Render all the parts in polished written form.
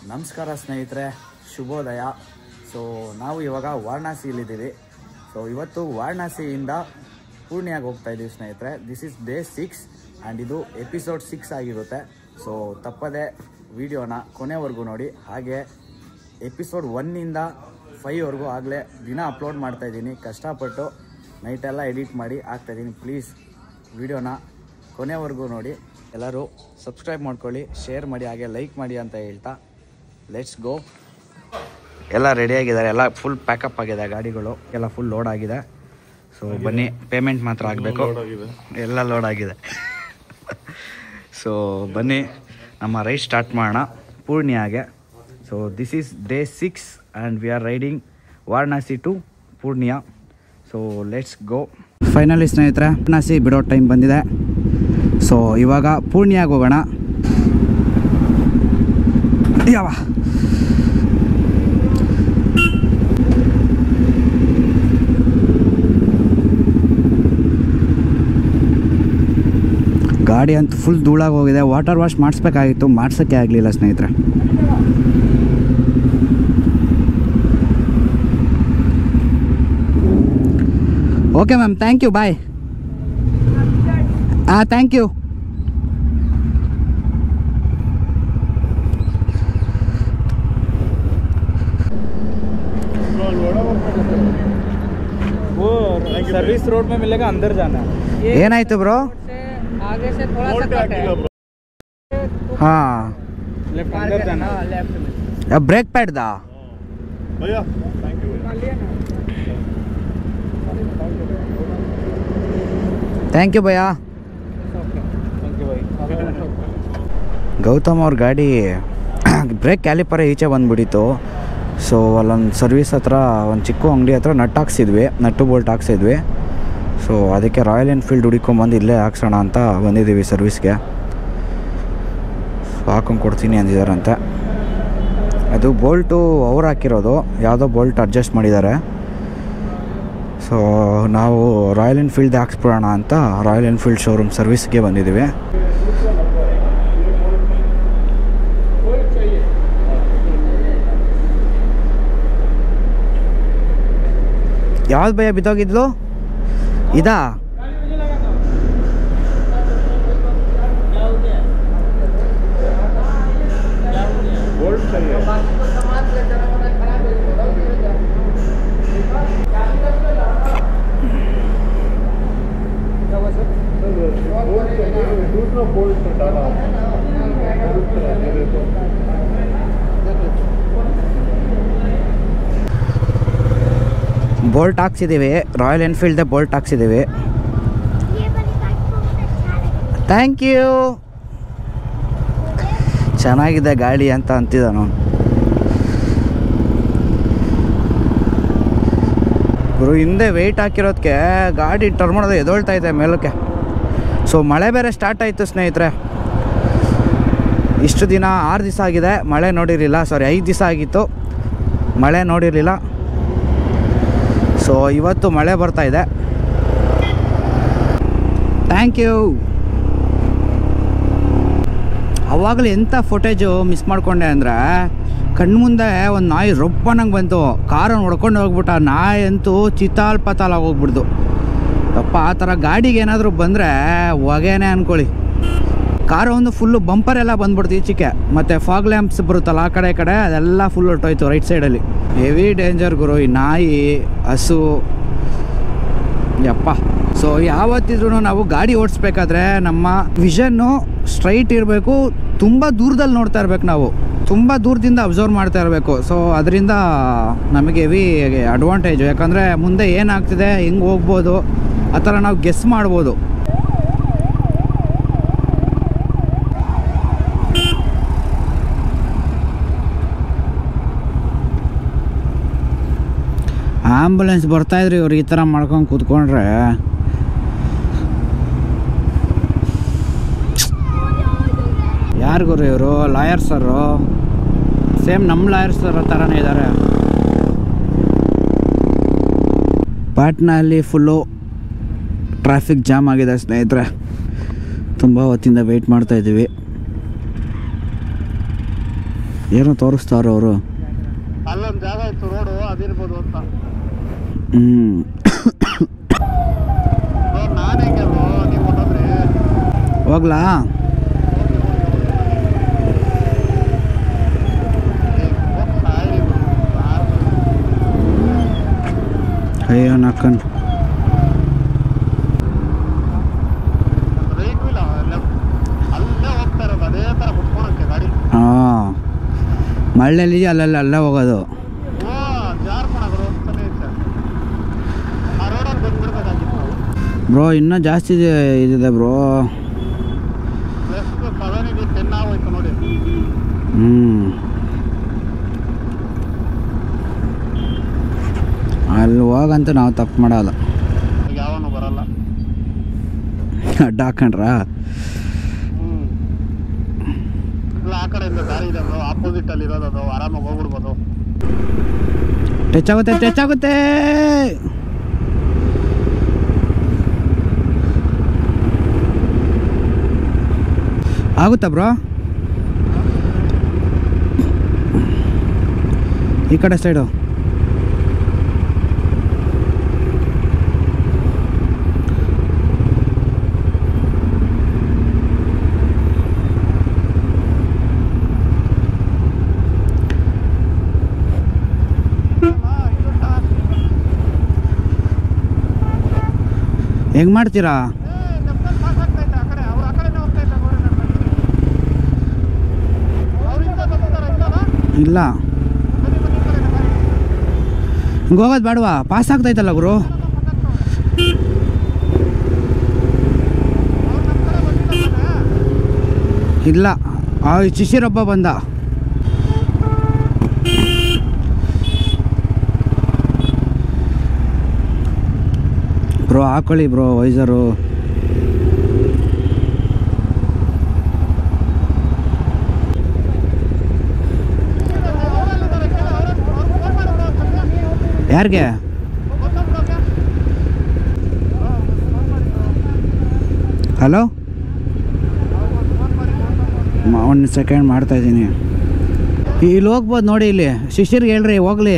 ನಮಸ್ಕಾರ ಸ್ನೇಹಿತರೆ, ಶುಭೋದಯ. ಸೊ ನಾವು ಇವಾಗ ವಾರಣಾಸಿಯಲ್ಲಿದ್ದೀವಿ. ಸೊ ಇವತ್ತು ವಾರಣಾಸಿಯಿಂದ ಪೂರ್ಣಿಯಾಗಿ ಹೋಗ್ತಾ ಇದ್ದೀವಿ ಸ್ನೇಹಿತರೆ. ದಿಸ್ ಇಸ್ ಡೇ 6 ಆ್ಯಂಡ್ ಇದು ಎಪಿಸೋಡ್ 6 ಆಗಿರುತ್ತೆ. ಸೊ ತಪ್ಪದೆ ವಿಡಿಯೋನ ಕೊನೆವರೆಗೂ ನೋಡಿ. ಹಾಗೆ ಎಪಿಸೋಡ್ 1ಇಂದ 5ವರೆಗೂ ಆಗಲೇ ದಿನ ಅಪ್ಲೋಡ್ ಮಾಡ್ತಾಯಿದ್ದೀನಿ. ಕಷ್ಟಪಟ್ಟು ನೈಟೆಲ್ಲ ಎಡಿಟ್ ಮಾಡಿ ಹಾಕ್ತಾಯಿದ್ದೀನಿ. ಪ್ಲೀಸ್ ವಿಡಿಯೋನ ಕೊನೆವರೆಗೂ ನೋಡಿ. ಎಲ್ಲರೂ ಸಬ್ಸ್ಕ್ರೈಬ್ ಮಾಡ್ಕೊಳ್ಳಿ, ಶೇರ್ ಮಾಡಿ, ಹಾಗೆ ಲೈಕ್ ಮಾಡಿ ಅಂತ ಹೇಳ್ತಾ ಲೆಟ್ಸ್ ಗೋ. ಎಲ್ಲ ರೆಡಿಯಾಗಿದ್ದಾರೆ, ಎಲ್ಲ ಫುಲ್ ಪ್ಯಾಕಪ್ ಆಗಿದೆ, ಗಾಡಿಗಳು ಎಲ್ಲ ಫುಲ್ ಲೋಡ್ ಆಗಿದೆ. ಸೊ ಬನ್ನಿ, ಪೇಮೆಂಟ್ ಮಾತ್ರ ಆಗಬೇಕು. ಎಲ್ಲ ಲೋಡ್ ಆಗಿದೆ. ಸೊ ಬನ್ನಿ ನಮ್ಮ ರೈಡ್ ಸ್ಟಾರ್ಟ್ ಮಾಡೋಣ ಪೂರ್ಣಿಯಾಗೆ. So this is day 6 and we are riding Varanasi to Purnia. So let's go. Finally ಸ್ನೇಹಿತರೆ, ವಾರಣಾಸಿ ಬಿಡೋ ಟೈಮ್ ಬಂದಿದೆ. ಸೊ ಇವಾಗ ಪೂರ್ಣಿಯಾಗೆ ಹೋಗೋಣ. ಯಾವ ಗಾಡಿ ಅಂತೂ ಫುಲ್ ಧೂಳಾಗಿ ಹೋಗಿದೆ. ವಾಟರ್ ವಾಶ್ ಮಾಡಿಸ್ಬೇಕಾಗಿತ್ತು, ಮಾಡ್ಸೋಕ್ಕೆ ಆಗಲಿಲ್ಲ ಸ್ನೇಹಿತರೆ. Okay ma'am, thank you, bye. Thank you. वो सर्विस रोड में मिलेगा, अंदर जाना है. ಏನಾಯ್ತು ಬ್ರೋ? आगे से थोड़ा सा कट है. ಹಾಂ, लेफ्ट अंदर जाना. लेफ्ट में ಬ್ರೇಕ್ ಪ್ಯಾಡ್ದಾ? भैया थैंक यू. ಥ್ಯಾಂಕ್ ಯು ಭಯ್ಯ. थैंक यू भाई. ಗೌತಮ್ ಅವ್ರ ಗಾಡಿ ಬ್ರೇಕ್ ಕ್ಯಾಲಿಪರ ಈಚೆ ಬಂದುಬಿಟ್ಟಿತ್ತು. ಸೊ ಅಲ್ಲೊಂದು ಸರ್ವಿಸ್ ಹತ್ರ, ಒಂದು ಚಿಕ್ಕ ಅಂಗಡಿ ಹತ್ರ ನಟ್ಟು ಬೋಲ್ಟ್ ಹಾಕ್ಸಿದ್ವಿ. ಸೊ ಅದಕ್ಕೆ ರಾಯಲ್ ಎನ್ಫೀಲ್ಡ್ ಹುಡುಕೊಂಬಂದು ಇಲ್ಲೇ ಹಾಕ್ಸೋಣ ಅಂತ ಬಂದಿದ್ದೀವಿ ಸರ್ವಿಸ್ಗೆ. ಸೊ ಹಾಕೊಂಡು ಕೊಡ್ತೀನಿ ಅಂದಿದ್ದಾರಂತೆ. ಅದು ಬೋಲ್ಟು ಅವ್ರು ಹಾಕಿರೋದು, ಯಾವುದೋ ಬೋಲ್ಟ್ ಅಡ್ಜಸ್ಟ್ ಮಾಡಿದ್ದಾರೆ. ಸೊ ನಾವು ರಾಯಲ್ ಎನ್ಫೀಲ್ಡ್ ಹಾಕ್ಸ್ಬಿಡೋಣ ಅಂತ ರಾಯಲ್ ಎನ್ಫೀಲ್ಡ್ ಶೋರೂಮ್ ಸರ್ವಿಸ್ಗೆ ಬಂದಿದ್ದೀವಿ. ಯಾವ್ದು ಭಯ ಬಿದ್ದೋಗಿದ್ಲು? ಇದಾ? ಬೋಲ್ಟ್ ಹಾಕ್ಸಿದ್ದೀವಿ, ರಾಯಲ್ ಎನ್ಫೀಲ್ಡ್ದೇ ಬೋಲ್ಟ್ ಹಾಕ್ಸಿದ್ದೀವಿ. Thank you. ಚೆನ್ನಾಗಿದೆ ಗಾಡಿ ಅಂತ ಅಂತಿದ್ದ ನಾನು. ಗುರು ಹಿಂದೆ ವೆಯ್ಟ್ ಹಾಕಿರೋದಕ್ಕೆ ಗಾಡಿ ಟರ್ನ್ ಮಾಡೋದು ಎದೊಳ್ತಾ ಇದೆ ಮೇಲಕ್ಕೆ. ಸೊ ಮಳೆ ಬೇರೆ ಸ್ಟಾರ್ಟ್ ಆಯಿತು ಸ್ನೇಹಿತರೆ. ಇಷ್ಟು ದಿನ 6 ದಿವಸ ಆಗಿದೆ ಮಳೆ ನೋಡಿರಲಿಲ್ಲ. 5 ದಿವಸ ಆಗಿತ್ತು ಮಳೆ ನೋಡಿರಲಿಲ್ಲ. ಸೊ ಇವತ್ತು ಮಳೆ ಬರ್ತಾ ಇದೆ. Thank you. ಅವಾಗಲೇ ಎಂಥ ಫುಟೇಜು ಮಿಸ್ ಮಾಡಿಕೊಂಡೆ ಅಂದರೆ, ಕಣ್ಮುಂದೆ ಒಂದು ನಾಯಿ ರೊಪ್ಪನಂಗೆ ಬಂತು, ಕಾರನ್ನು ಹೊಡ್ಕೊಂಡು ಹೋಗ್ಬಿಟ್ಟು ಆ ನಾಯಿ ಅಂತೂ ಚಿತಾಲ್ ಪತಾಲ್ ಹೋಗ್ಬಿಡ್ದು. ಅಪ್ಪ, ಆ ಥರ ಗಾಡಿಗೆ ಏನಾದರೂ ಬಂದರೆ ಹೊಗೆನೇ ಅಂದ್ಕೊಳ್ಳಿ. ಕಾರು ಒಂದು ಫುಲ್ಲು ಬಂಪರ್ ಎಲ್ಲ ಬಂದ್ಬಿಡ್ತು ಈಚೆಗೆ. ಮತ್ತು ಫಾಗ್ ಲ್ಯಾಂಪ್ಸ್ ಬರುತ್ತಲ್ಲ ಆ ಕಡೆ ಅದೆಲ್ಲ ಫುಲ್ ಹೊಟ್ಟೋಯ್ತು ರೈಟ್ ಸೈಡಲ್ಲಿ. ಹೆವಿ ಡೇಂಜರ್ ಗುರು ಈ ನಾಯಿ, ಹಸು, ಯಪ್ಪ. ಸೊ ಯಾವತ್ತಿದ್ರೂ ನಾವು ಗಾಡಿ ಓಡಿಸ್ಬೇಕಾದ್ರೆ ನಮ್ಮ ವಿಷನ್ನು ಸ್ಟ್ರೈಟ್ ಇರಬೇಕು. ತುಂಬ ದೂರದಲ್ಲಿ ನೋಡ್ತಾ ಇರಬೇಕು, ನಾವು ತುಂಬ ದೂರದಿಂದ ಅಬ್ಸರ್ವ್ ಮಾಡ್ತಾ ಇರಬೇಕು. ಸೊ ಅದರಿಂದ ನಮಗೆ ಹೆವಿ ಅಡ್ವಾಂಟೇಜು. ಯಾಕಂದರೆ ಮುಂದೆ ಏನಾಗ್ತಿದೆ, ಹೆಂಗೆ ಹೋಗ್ಬೋದು, ಆ ಥರ ನಾವು ಗೆಸ್ ಮಾಡ್ಬೋದು. ಆ್ಯಂಬುಲೆನ್ಸ್ ಬರ್ತಾಯಿದ್ರಿ, ಇವ್ರು ಈ ಥರ ಮಾಡ್ಕೊಂಡು ಕೂತ್ಕೊಂಡ್ರೆ. ಯಾರಿಗೂ ಇವರು ಲಾಯರ್ಸರು, ಸೇಮ್ ನಮ್ಮ ಲಾಯರ್ಸರ ಥರನೇ ಇದ್ದಾರೆ. ಪಾಟ್ನಲ್ಲಿ ಫುಲ್ಲು ಟ್ರಾಫಿಕ್ ಜಾಮ್ ಆಗಿದೆ ಸ್ನೇಹಿತರೆ. ತುಂಬ ಹೊತ್ತಿಂದ ವೆಯ್ಟ್ ಮಾಡ್ತಾಯಿದ್ದೀವಿ. ಏನೋ ತೋರಿಸ್ತಾರ ಅವರು. ಅಲ್ಲೊಂದು ಜಾಗ ಇತ್ತು ರೋಡು ಅದಿರ್ಬೋದು ಅಂತ. ನಾನೇ ನೀವು ಹೊಟ್ಟೋದ್ರಿ ಹೋಗ್ಲಾ? ಅಯ್ಯೋ ನಕ್ಕನ್ ಹಾಂ ಮಳ್ಳೆಲ್ಲಿ ಅಲ್ಲಲ್ಲ ಅಲ್ಲೇ ಹೋಗೋದು. ಬ್ರೋ ಇನ್ನೂ ಜಾಸ್ತಿ ಇದಿದೆ ಬ್ರೋ. ಅಲ್ಲಿ ಹೋಗಂತ ನಾವು ತಪ್ಪು ಮಾಡಲ್ಲ. ಯಾವನು ಬರಲ್ಲ ಅಡ್ಡ ಹಾಕೊಂಡ್ರಾ? ಇಲ್ಲ ಆ ಕಡೆಯಿಂದ ದಾರಿ ಇದೆ ಆಪೋಸಿಟ್ ಅಲ್ಲಿ ಇರೋದು, ಅದು ಆರಾಮಾಗಿ ಹೋಗ್ಬಿಡ್ಬೋದು. ಟಚ್ ಆಗುತ್ತೆ ಆಗುತ್ತಾ ಬ್ರೋ? ಈ ಕಡೆ ಸೈಡು ಹೆಂಗೆ ಮಾಡ್ತೀರಾ? ಇಲ್ಲ ಹಿಂಗೆ ಹೋಗೋದು ಬೇಡವಾ? ಪಾಸ್ ಆಗ್ತೈತಲ್ಲ ಗುರು. ಇಲ್ಲ ಆ ಶಿಶಿರೊಬ್ಬ ಬಂದ. ಬ್ರೋ ಹಾಕೊಳ್ಳಿ ಬ್ರೋ ವೈಸರು. ಯಾರಿಗೆ? ಹಲೋ, ಒಂದು ಸೆಕೆಂಡ್ ಮಾಡ್ತಾಯಿದ್ದೀನಿ. ಇಲ್ಲಿ ಹೋಗ್ಬೋದು ನೋಡಿ. ಇಲ್ಲಿ ಶಿಶಿರ್ಗೆ ಹೇಳ್ರಿ ಹೋಗ್ಲಿ.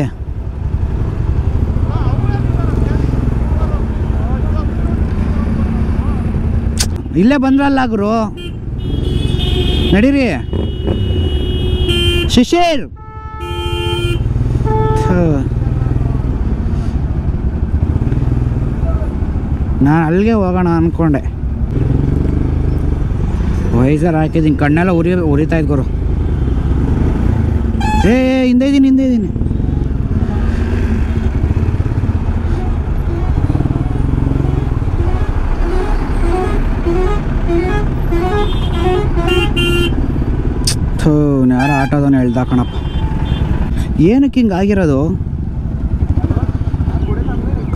ಇಲ್ಲೇ ಬಂದ್ರಲ್ಲ ಗುರು, ನಡೀರಿ. ಶಿಶಿರ್ ನಾನು ಅಲ್ಲಿಗೆ ಹೋಗೋಣ ಅಂದ್ಕೊಂಡೆ. ವೈಸರ್ ಹಾಕಿದ್ದೀನಿ, ಕಣ್ಣೆಲ್ಲ ಉರಿತಾ ಇದ್ದು ಗುರು. ಹಿಂದೆ ಇದ್ದೀನಿ. ಯಾರೋ ಆಟೋದವನು ಹೇಳ್ದ ಕಣಪ್ಪ. ಏನಕ್ಕೆ ಹಿಂಗೆ ಆಗಿರೋದು?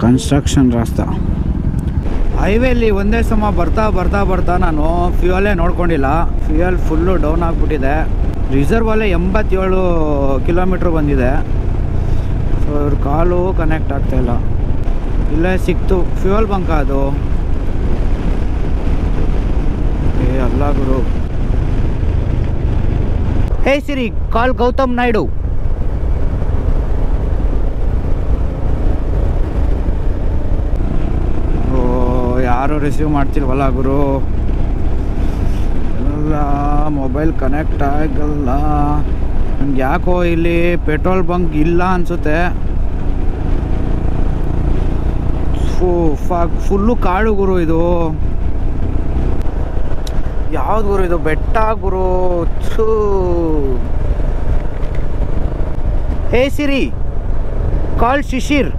ಕನ್ಸ್ಟ್ರಕ್ಷನ್ ರಾಸ್ತಾ. ಹೈವೇಲಿ ಒಂದೇ ಸಮ ಬರ್ತಾ ನಾನು ಫ್ಯೂಯಲೇ ನೋಡ್ಕೊಂಡಿಲ್ಲ. ಫ್ಯೂಯಲ್ ಫುಲ್ಲು ಡೌನ್ ಆಗಿಬಿಟ್ಟಿದೆ. ರಿಸರ್ವಲ್ಲೇ 87 ಕಿಲೋಮೀಟ್ರ್ ಬಂದಿದೆ. ಸೊ ಇವ್ರ ಕಾಲು ಕನೆಕ್ಟ್ ಆಗ್ತಾಯಿಲ್ಲ. ಇಲ್ಲೇ ಸಿಕ್ತು ಫ್ಯೂಯಲ್ ಬಂಕ್. ಅದು ಅಲ್ಲ ಗುರು. ಹೇ ಸಿರಿ, ಕಾಲ್ ಗೌತಮ್ ನಾಯ್ಡು. ಯಾರು ರಿಸೀವ್ ಮಾಡ್ತಿಲ್ವಲ್ಲ ಗುರು. ಎಲ್ಲ ಮೊಬೈಲ್ ಕನೆಕ್ಟ್ ಆಗಲ್ಲ. ನನಗೆ ಯಾಕೋ ಇಲ್ಲಿ ಪೆಟ್ರೋಲ್ ಬಂಕ್ ಇಲ್ಲ ಅನಿಸುತ್ತೆ. ಫುಲ್ಲು ಕಾಡು ಗುರು ಇದು. ಯಾವ್ದು ಗುರು ಇದು? ಬೆಟ್ಟ ಗುರು. ಹೇ ಸಿರಿ, ಕಾಲ್ ಶಿಶಿರ್.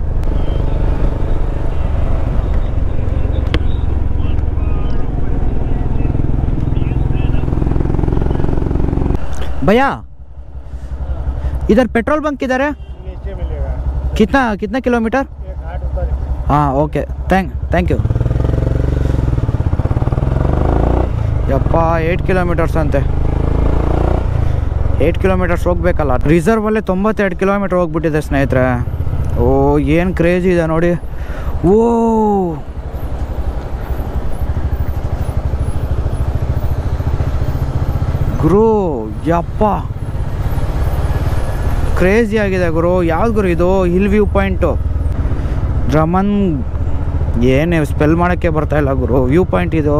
भैया इधर पेट्रोल बंक किधर है? नीचे मिलेगा। कितना किलोमीटर? एक घाट उधर है। हाँ ओके, थैंक यू. ಯಪ್ಪ 8 ಕಿಲೋಮೀಟರ್ಸ್ ಅಂತೆ. 8 ಕಿಲೋಮೀಟರ್ಸ್ ಹೋಗ್ಬೇಕಲ್ಲ. ರಿಸರ್ವಲ್ಲೇ 92 ಕಿಲೋಮೀಟರ್ ಹೋಗ್ಬಿಟ್ಟಿದೆ ಸ್ನೇಹಿತರೆ. ಓ ಏನು ಕ್ರೇಜಿ ಇದೆ ನೋಡಿ. ಓ ಗುರು ಯಪ್ಪ ಕ್ರೇಜಿ ಆಗಿದೆ ಗುರು. ಯಾವ್ದು ಗುರು ಇದು? ಹಿಲ್ ವ್ಯೂ ಪಾಯಿಂಟು ಡ್ರಮನ್, ಏನೇ ಸ್ಪೆಲ್ ಮಾಡೋಕ್ಕೆ ಬರ್ತಾಯಿಲ್ಲ ಗುರು. ವ್ಯೂ ಪಾಯಿಂಟ್ ಇದು.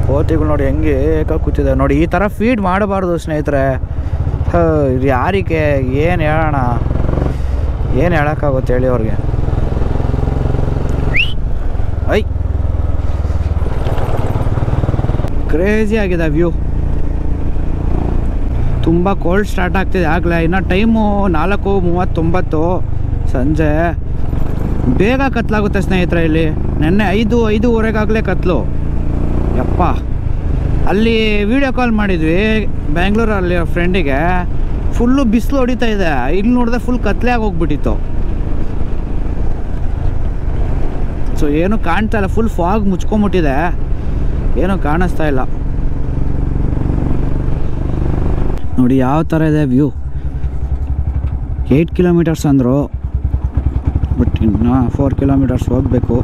ಕೋತಿಗಳು ನೋಡಿ ಹೆಂಗೆ ಕೂತಿದೆ ನೋಡಿ. ಈ ಥರ ಫೀಡ್ ಮಾಡಬಾರ್ದು ಸ್ನೇಹಿತರೆ. ಇದು ಯಾರಿಗೆ ಏನು ಹೇಳೋಣ, ಏನು ಹೇಳೋಕ್ಕಾಗುತ್ತೆ ಹೇಳಿ ಅವ್ರಿಗೆ. ಐ ಕ್ರೇಜಿ ಆಗಿದೆ ವ್ಯೂ. ತುಂಬ ಕೋಲ್ಡ್ ಸ್ಟಾರ್ಟ್ ಆಗ್ತಿದೆ ಆಗಲೇ. ಇನ್ನು ಟೈಮು 4:39 ಸಂಜೆ. ಬೇಗ ಕತ್ಲಾಗುತ್ತೆ ಸ್ನೇಹಿತರೆ ಇಲ್ಲಿ. ನೆನ್ನೆ 5:05 ಕತ್ಲು. ಯಪ್ಪ, ಅಲ್ಲಿ ವಿಡಿಯೋ ಕಾಲ್ ಮಾಡಿದ್ವಿ ಬ್ಯಾಂಗ್ಳೂರಲ್ಲಿ ಫ್ರೆಂಡಿಗೆ. ಫುಲ್ಲು ಬಿಸಿಲು ಹೊಡಿತಾ ಇದೆ. ಇಲ್ಲಿ ನೋಡಿದ್ರೆ ಫುಲ್ ಕತ್ಲೆ ಆಗಿ ಹೋಗ್ಬಿಟ್ಟಿತ್ತು. ಸೊ ಏನು ಕಾಣ್ತಾ ಇಲ್ಲ, ಫುಲ್ ಫಾಗ್ ಮುಚ್ಕೊಂಬಿಟ್ಟಿದೆ, ಏನೂ ಕಾಣಿಸ್ತಾ ಇಲ್ಲ ನೋಡಿ ಯಾವ ಥರ ಇದೆ ವ್ಯೂ. 8 ಕಿಲೋಮೀಟರ್ಸ್ ಅಂದರು, ಬಟ್ ಇನ್ನು 4 ಕಿಲೋಮೀಟರ್ಸ್ ಹೋಗಬೇಕು.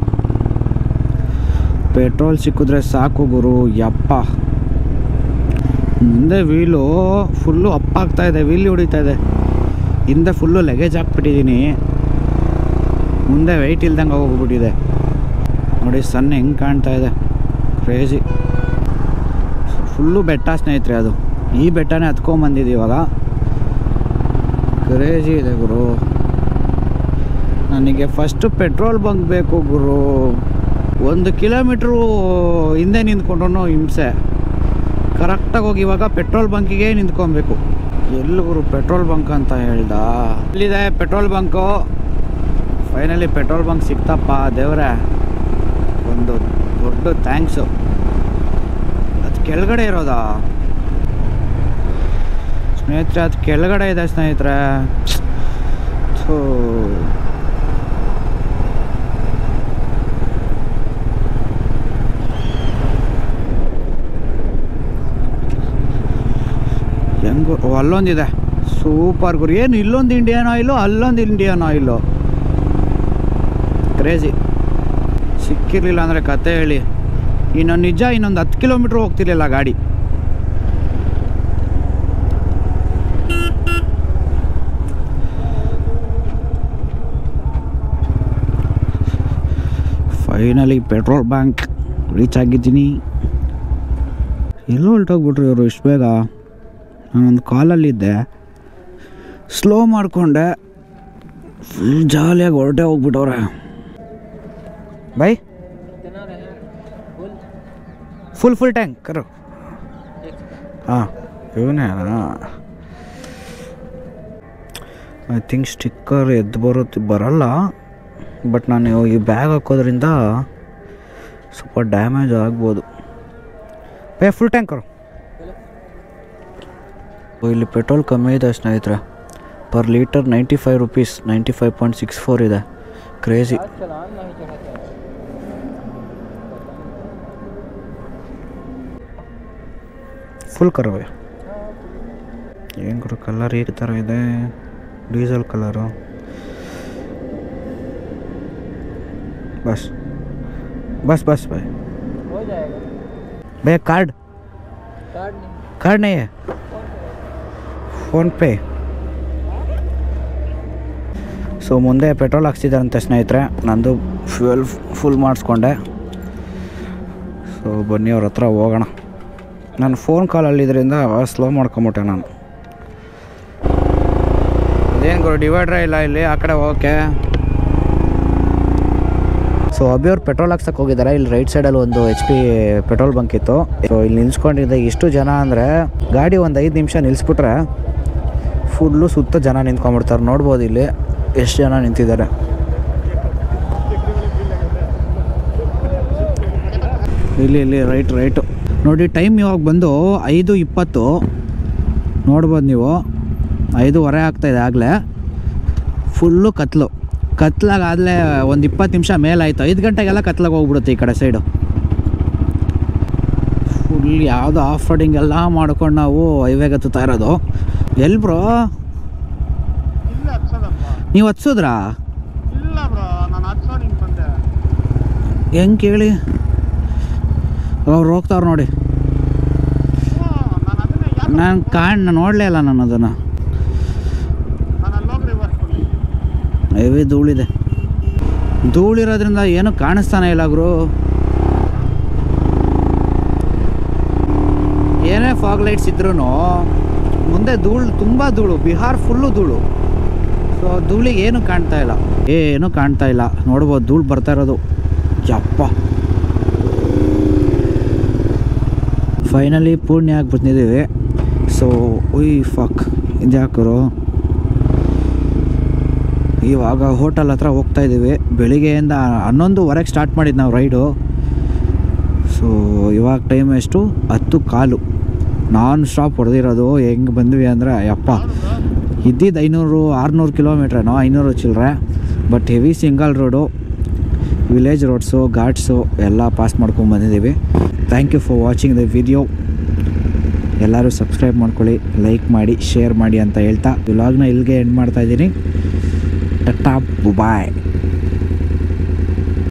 ಪೆಟ್ರೋಲ್ ಸಿಕ್ಕಿದ್ರೆ ಸಾಕು ಗುರು. ಯಪ್ಪ, ಮುಂದೆ ವೀಲು ಫುಲ್ಲು ಅಪ್ಪಾಗ್ತಾಯಿದೆ, ವೀಲ್ ಹೊಡಿತಾ ಇದೆ. ಹಿಂದೆ ಫುಲ್ಲು ಲಗೇಜ್ ಹಾಕ್ಬಿಟ್ಟಿದ್ದೀನಿ, ಮುಂದೆ ವೆಯ್ಟ್ ಇಲ್ದಂಗೆ ಹೋಗ್ಬಿಟ್ಟಿದೆ ನೋಡಿ. ಸಣ್ಣ ಹೆಂಗೆ ಕಾಣ್ತಾ ಇದೆ, ಕ್ರೇಜಿ. ಫುಲ್ಲು ಬೆಟ್ಟ ಸ್ನೇಹಿತರೆ ಅದು. ಈ ಬೆಟ್ಟನೇ ಹತ್ಕೊಂಬಂದಿದ್ದು ಇವಾಗ. ಕ್ರೇಜಿ ಇದೆ ಗುರು. ನನಗೆ ಫಸ್ಟು ಪೆಟ್ರೋಲ್ ಬಂಕ್ ಬೇಕು ಗುರು. 1 ಕಿಲೋಮೀಟ್ರು ಹಿಂದೆ ನಿಂತ್ಕೊಂಡ್ರು ಹಿಂಸೆ. ಕರೆಕ್ಟಾಗಿ ಹೋಗಿ ಇವಾಗ ಪೆಟ್ರೋಲ್ ಬಂಕಿಗೆ ನಿಂತ್ಕೊಬೇಕು. ಎಲ್ಲಿ ಗುರು ಪೆಟ್ರೋಲ್ ಬಂಕ್ ಅಂತ ಹೇಳ್ದ? ಇಲ್ಲಿದೆ petrol bunk. Finally petrol bunk ಸಿಕ್ತಪ್ಪ ದೇವ್ರೆ, ಒಂದು ದೊಡ್ಡ ಥ್ಯಾಂಕ್ಸು. ಅದು ಕೆಳಗಡೆ ಇರೋದಾ ಸ್ನೇಹಿತರೆ? ಅದು ಕೆಳಗಡೆ ಇದೆ ಸ್ನೇಹಿತರೆ. ಹೆಂಗು ಅಲ್ಲೊಂದಿದೆ ಸೂಪರ್ ಗುರು. ಏನು ಇಲ್ಲೊಂದು ಇಂಡಿಯನ್ ಆಯಿಲು, ಅಲ್ಲೊಂದು ಇಂಡಿಯನ್ ಆಯಿಲು. ಕ್ರೇಜಿ. ಸಿಕ್ಕಿರಲಿಲ್ಲ ಅಂದರೆ ಕತೆ ಹೇಳಿ. ನಿಜ ಇನ್ನೊಂದು 10 ಕಿಲೋಮೀಟ್ರ್ ಹೋಗ್ತಿರ್ಲಿಲ್ಲ ಗಾಡಿ. ಫೈನಲಿ ಪೆಟ್ರೋಲ್ ಬ್ಯಾಂಕ್ ರೀಚ್ ಆಗಿದ್ದೀನಿ. ಎಲ್ಲೋ ಹೊಲ್ಟೋಗ್ಬಿಟ್ರು ಇವರು ಇಷ್ಟು ಬೇಗ. ನಾನೊಂದು ಕಾಲಲ್ಲಿದ್ದೆ, ಸ್ಲೋ ಮಾಡಿಕೊಂಡೆ, ಫುಲ್ ಜಾಲಿಯಾಗಿ ಹೊರಟೆ ಹೋಗ್ಬಿಟ್ಟವ್ರೆ. ಬೈ ಫುಲ್ ಟ್ಯಾಂಕ್ ಕರು. ಹಾಂ ಇವನೇ. ಐ ಥಿಂಕ್ ಸ್ಟಿಕ್ಕರ್ ಎದ್ದು ಬರಲ್ಲ, ಬಟ್ ನಾನು ಈ ಬ್ಯಾಗ್ ಹಾಕೋದ್ರಿಂದ ಸ್ವಲ್ಪ ಡ್ಯಾಮೇಜ್ ಆಗ್ಬೋದು. ಬೈ ಫುಲ್ ಟ್ಯಾಂಕ್ ಕರು. ಇಲ್ಲಿ ಪೆಟ್ರೋಲ್ ಕಮ್ಮಿ ಇದೆ ಸ್ನೇಹಿತರೆ. ಪರ್ ಲೀಟರ್ 95 ರೂಪೀಸ್, 95.64 ಇದೆ. ಕ್ರೇಜಿ. ಫುಲ್ ಕರವೆ ಏನು ಗುರು, ಕಲರ್ ಈ ಥರ ಇದೆ, ಡೀಸೆಲ್ ಕಲರು. ಬಸ್ बस बस भाई हो जाएगा। भैया कार्ड कार्ड नहीं है, ಫೋನ್ ಪೇ. ಸೊ ಮುಂದೆ ಪೆಟ್ರೋಲ್ ಹಾಕ್ಸಿದಾರಂತೆ ಸ್ನೇಹಿತರೆ. ನಂದು ಫ್ಯೂಯಲ್ ಫುಲ್ ಮಾಡಿಸ್ಕೊಂಡೆ. ಸೊ ಬನ್ನಿ ಅವ್ರ ಹತ್ರ ಹೋಗೋಣ. ನಾನು ಫೋನ್ ಕಾಲಲ್ಲಿದ್ದರಿಂದ ಸ್ಲೋ ಮಾಡ್ಕೊಂಬಿಟ್ಟೆ ನಾನು. ಅದೇನು ಗುರು ಡಿವೈಡ್ರೇ ಇಲ್ಲ ಇಲ್ಲಿ ಆ ಕಡೆ ಹೋಗೋಕ್ಕೆ. ಸೊ ಅಭಿಯವ್ರು ಪೆಟ್ರೋಲ್ ಹಾಕ್ಸಕ್ಕೆ ಹೋಗಿದ್ದಾರೆ. ಇಲ್ಲಿ ರೈಟ್ ಸೈಡಲ್ಲಿ ಒಂದು HP ಪೆಟ್ರೋಲ್ ಬಂಕ್ ಇತ್ತು. ಸೊ ಇಲ್ಲಿ ನಿಲ್ಸ್ಕೊಂಡಿದ್ದೆ. ಎಷ್ಟು ಜನ ಅಂದರೆ ಗಾಡಿ ಒಂದು 5 ನಿಮಿಷ ನಿಲ್ಲಿಸ್ಬಿಟ್ರೆ ಫುಲ್ಲು ಸುತ್ತ ಜನ ನಿಂತ್ಕೊಂಡ್ಬಿಡ್ತಾರೆ. ನೋಡ್ಬೋದು ಇಲ್ಲಿ ಎಷ್ಟು ಜನ ನಿಂತಿದ್ದಾರೆ. ಇಲ್ಲಿ ರೈಟು ನೋಡಿ. ಟೈಮ್ ಇವಾಗ ಬಂದು 5:20 ನೋಡ್ಬೋದು ನೀವು. 5:15 ಆಗ್ತಾಯಿದೆ ಆಗಲೇ. ಫುಲ್ಲು ಕತ್ಲಾಗಾಗಲೇ ಒಂದು 20 ನಿಮಿಷ ಮೇಲಾಯಿತು. 5 ಗಂಟೆಗೆಲ್ಲ ಕತ್ಲಾಗ ಹೋಗ್ಬಿಡುತ್ತೆ ಈ ಕಡೆ ಸೈಡು. ಫುಲ್ ಯಾವುದೋ ಆಫ್ ರೋಡಿಂಗ್ ಎಲ್ಲ ಮಾಡ್ಕೊಂಡು ನಾವು ಹೈವೇಗೆ ಹತ್ತುತ್ತಾ ಇರೋದು. ಎಲ್ಲಿ ಬ್ರೋ ನೀವು ಹತ್ಸಿದ್ರಾ? ಹೆಂಗೆ ಕೇಳಿ ಅವ್ರು ಹೋಗ್ತಾವ್ರು ನೋಡಿ. ನಾನು ನೋಡಲೇ ಇಲ್ಲ ನಾನು ಅದನ್ನು. ಹೆವಿ ಧೂಳಿದೆ. ಧೂಳಿರೋದ್ರಿಂದ ಏನು ಕಾಣಿಸ್ತಾನೆ ಇಲ್ಲ ಗುರು. ಏನೇ ಫಾಗ್ ಲೈಟ್ಸ್ ಇದ್ರೂ ಮುಂದೆ ಧೂಳು, ತುಂಬ ಧೂಳು. ಬಿಹಾರ್ ಫುಲ್ಲು ಧೂಳು. ಸೊ ಧೂಳಿಗೆ ಏನು ಕಾಣ್ತಾ ಇಲ್ಲ, ಏನು ಕಾಣ್ತಾ ಇಲ್ಲ. ನೋಡ್ಬೋದು ಧೂಳು ಬರ್ತಾ ಇರೋದು. ಯಪ್ಪ, ಫೈನಲಿ ಪೂರ್ಣ್ಯಾಗಿ ಬಂದಿದ್ದೀವಿ. ಸೊ ಉಯ್ ಫಕ್ ಇದ್ಯಾಕರು. ಇವಾಗ ಹೋಟೆಲ್ ಹತ್ರ ಹೋಗ್ತಾ ಇದ್ದೀವಿ. ಬೆಳಿಗ್ಗೆಯಿಂದ 11:15 ಸ್ಟಾರ್ಟ್ ಮಾಡಿದ್ದು ನಾವು ರೈಡು. ಸೊ ಇವಾಗ ಟೈಮ್ ಎಷ್ಟು? 10:15. ನಾನ್ ಸ್ಟಾಪ್ ಹೊಡೆದಿರೋದು. ಹೆಂಗೆ ಬಂದ್ವಿ ಅಂದರೆ ಯಪ್ಪ, ಇದ್ದಿದ್ದು 500-600 ಕಿಲೋಮೀಟ್ರೇನೋ, 500 ಚಿಲ್ಲರೆ. But heavy single road, village roads, ghats ಎಲ್ಲ ಪಾಸ್ ಮಾಡ್ಕೊಂಡು ಬಂದಿದ್ದೀವಿ. Thank you for watching the video. ಎಲ್ಲರೂ ಸಬ್ಸ್ಕ್ರೈಬ್ ಮಾಡ್ಕೊಳ್ಳಿ, ಲೈಕ್ ಮಾಡಿ, ಶೇರ್ ಮಾಡಿ ಅಂತ ಹೇಳ್ತಾ ವ್ಲಾಗ್ನ ಇಲ್ಲಿಗೆ ಎಂಡ್ ಮಾಡ್ತಾಯಿದ್ದೀನಿ. ಟಾಟಾ ಬಾಯ್.